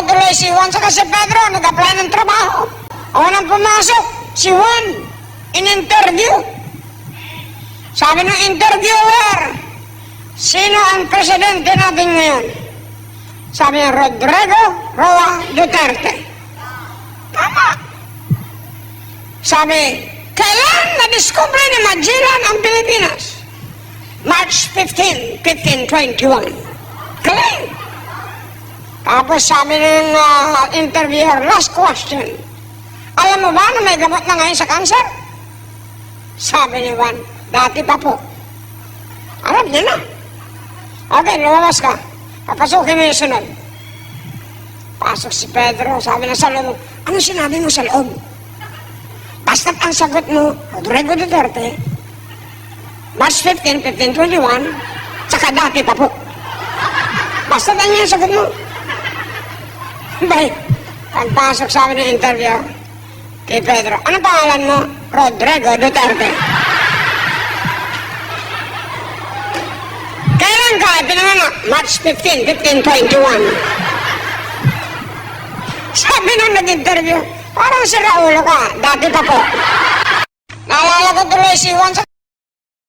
ko tuloy si Juan saka si Pedro, nag-apply ng trabaho. Unang pumasok, si Juan, in-interview. Sabi ng interviewer, sino ang presidente natin ngayon? Sabi niya, Rodrigo Roa Duterte. Tama. Sabi, kailan na-discover ni Magellan ang Pilipinas? March 15, 1521. Kailan? Tapos sabi ng interviewer, last question. Alam mo ba na may gamot na ngayon sa cancer? Sabi ni Juan, dati pa po. Alam niya na. Okay, lumabas ka. Papasukin mo yung sunod. Pasok si Pedro, sabi na sa loob, ano sinabi mo sa loob? Basta't ang sagot mo, Rodrigo Duterte, March 15, 1521, saka dati pa po. Basta't ano yung sagot mo? Baik, pagpasok sabi ng interview kay Pedro, anong pangalan mo? Rodrigo Duterte. Kailan ka pinanganak? March 15, 1521. Sabi nung nag-interview, parang si Raulo ka, dati pa po. Naalala ko tuloy si Juan sa